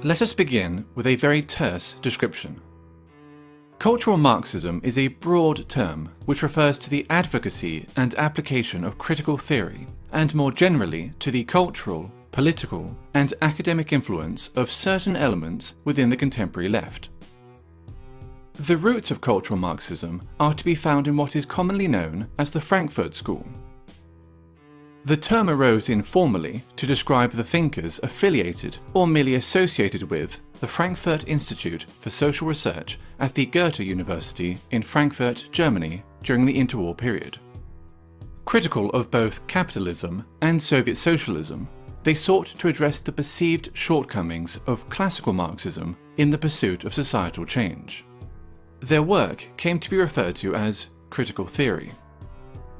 Let us begin with a very terse description. Cultural Marxism is a broad term which refers to the advocacy and application of critical theory, and more generally to the cultural, political, and academic influence of certain elements within the contemporary left. The roots of cultural Marxism are to be found in what is commonly known as the Frankfurt School. The term arose informally to describe the thinkers affiliated or merely associated with the Frankfurt Institute for Social Research at the Goethe University in Frankfurt, Germany during the interwar period. Critical of both capitalism and Soviet socialism, they sought to address the perceived shortcomings of classical Marxism in the pursuit of societal change. Their work came to be referred to as critical theory.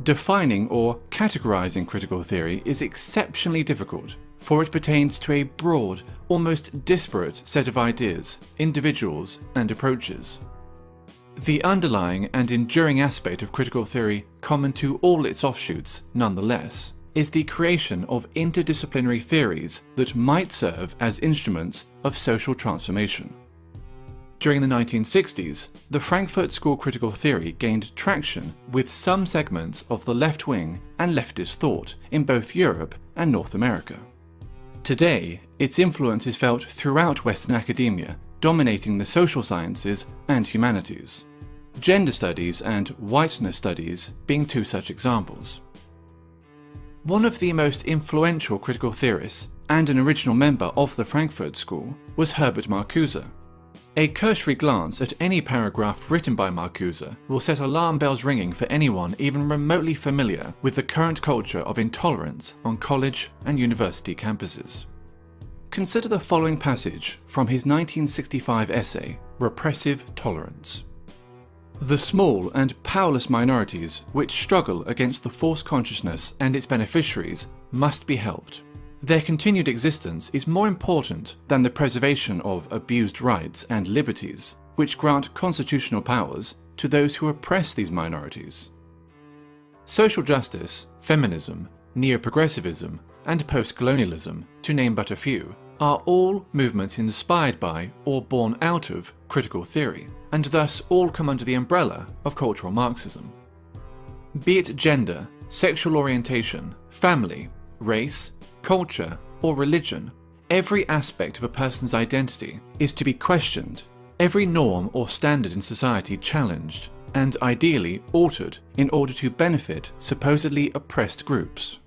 Defining or categorizing critical theory is exceptionally difficult, for it pertains to a broad, almost disparate set of ideas, individuals, and approaches. The underlying and enduring aspect of critical theory, common to all its offshoots, nonetheless, is the creation of interdisciplinary theories that might serve as instruments of social transformation. During the 1960s, the Frankfurt School critical theory gained traction with some segments of the left-wing and leftist thought in both Europe and North America. Today, its influence is felt throughout Western academia, dominating the social sciences and humanities. Gender studies and whiteness studies being two such examples. One of the most influential critical theorists and an original member of the Frankfurt School was Herbert Marcuse. A cursory glance at any paragraph written by Marcuse will set alarm bells ringing for anyone even remotely familiar with the current culture of intolerance on college and university campuses. Consider the following passage from his 1965 essay, Repressive Tolerance. The small and powerless minorities which struggle against the false consciousness and its beneficiaries must be helped. Their continued existence is more important than the preservation of abused rights and liberties, which grant constitutional powers to those who oppress these minorities. Social justice, feminism, neo-progressivism, and post-colonialism, to name but a few, are all movements inspired by or born out of critical theory, and thus all come under the umbrella of cultural Marxism. Be it gender, sexual orientation, family, race, culture, or religion, every aspect of a person's identity is to be questioned, every norm or standard in society challenged, and ideally altered in order to benefit supposedly oppressed groups.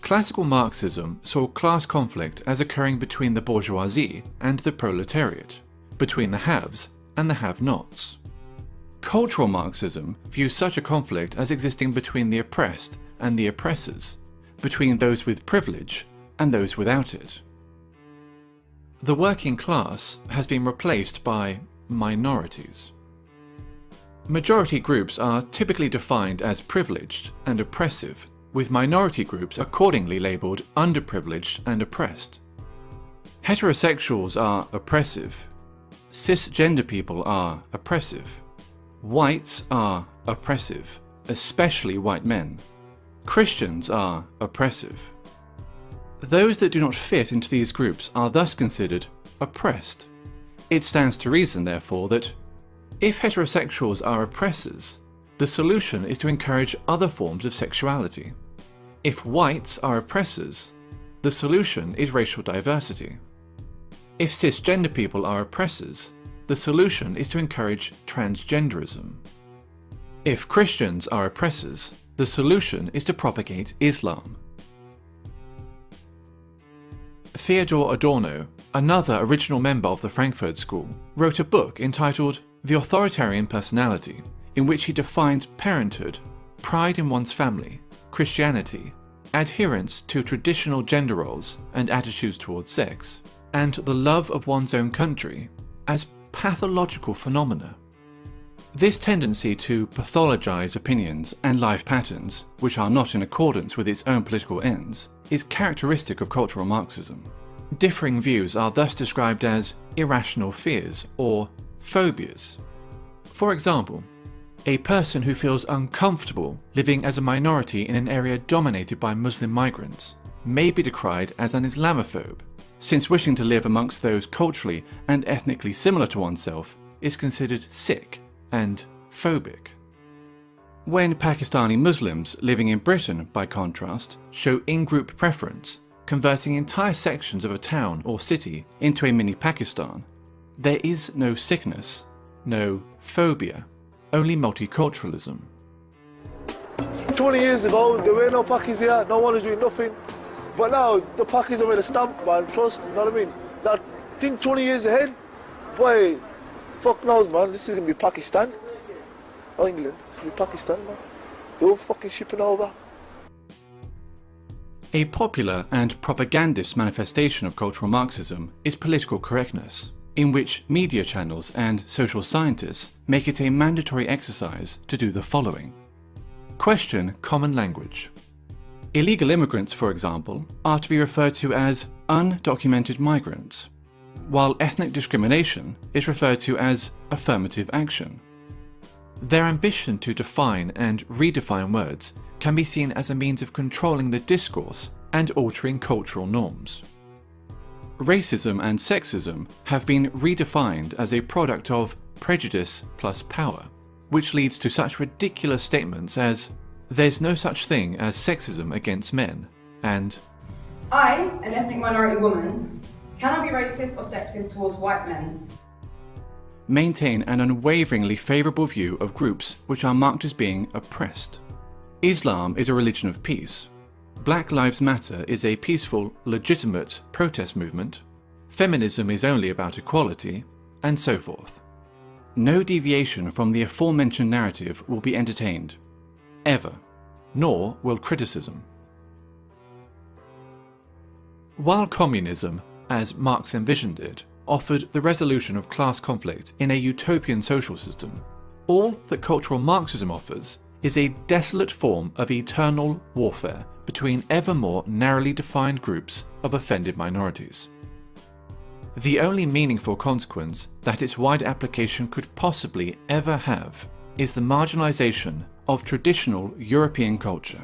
Classical Marxism saw class conflict as occurring between the bourgeoisie and the proletariat, between the haves and the have-nots. Cultural Marxism views such a conflict as existing between the oppressed and the oppressors, between those with privilege and those without it. The working class has been replaced by minorities. Majority groups are typically defined as privileged and oppressive, with minority groups accordingly labelled underprivileged and oppressed. Heterosexuals are oppressive. Cisgender people are oppressive. Whites are oppressive, especially white men. Christians are oppressive. Those that do not fit into these groups are thus considered oppressed. It stands to reason, therefore, that if heterosexuals are oppressors, the solution is to encourage other forms of sexuality. If whites are oppressors, the solution is racial diversity. If cisgender people are oppressors, the solution is to encourage transgenderism. If Christians are oppressors, the solution is to propagate Islam. Theodor Adorno, another original member of the Frankfurt School, wrote a book entitled The Authoritarian Personality, in which he defines parenthood, pride in one's family, Christianity, adherence to traditional gender roles and attitudes towards sex, and the love of one's own country as pathological phenomena. This tendency to pathologize opinions and life patterns, which are not in accordance with its own political ends, is characteristic of cultural Marxism. Differing views are thus described as irrational fears or phobias. For example, a person who feels uncomfortable living as a minority in an area dominated by Muslim migrants may be decried as an Islamophobe, since wishing to live amongst those culturally and ethnically similar to oneself is considered sick and phobic. When Pakistani Muslims living in Britain, by contrast, show in-group preference, converting entire sections of a town or city into a mini Pakistan, there is no sickness, no phobia, only multiculturalism. 20 years ago, there were no Pakis here, no one was doing nothing. But now, the Pakis have made a stamp, man, trust, you know what I mean? Now, think 20 years ahead, boy, fuck knows, man, this is going to be Pakistan. Or England, it's going to be Pakistan, man. They're all fucking shipping over. A popular and propagandist manifestation of cultural Marxism is political correctness, in which media channels and social scientists make it a mandatory exercise to do the following. Question common language. Illegal immigrants, for example, are to be referred to as undocumented migrants, while ethnic discrimination is referred to as affirmative action. Their ambition to define and redefine words can be seen as a means of controlling the discourse and altering cultural norms. Racism and sexism have been redefined as a product of prejudice plus power, which leads to such ridiculous statements as, "There's no such thing as sexism against men," and "I, an ethnic minority woman, cannot be racist or sexist towards white men." Maintain an unwaveringly favourable view of groups which are marked as being oppressed. Islam is a religion of peace. Black Lives Matter is a peaceful, legitimate protest movement. Feminism is only about equality, and so forth. No deviation from the aforementioned narrative will be entertained, ever, nor will criticism. While communism, as Marx envisioned it, offered the resolution of class conflict in a utopian social system, all that cultural Marxism offers is a desolate form of eternal warfare between ever more narrowly defined groups of offended minorities. The only meaningful consequence that its wide application could possibly ever have is the marginalization of traditional European culture.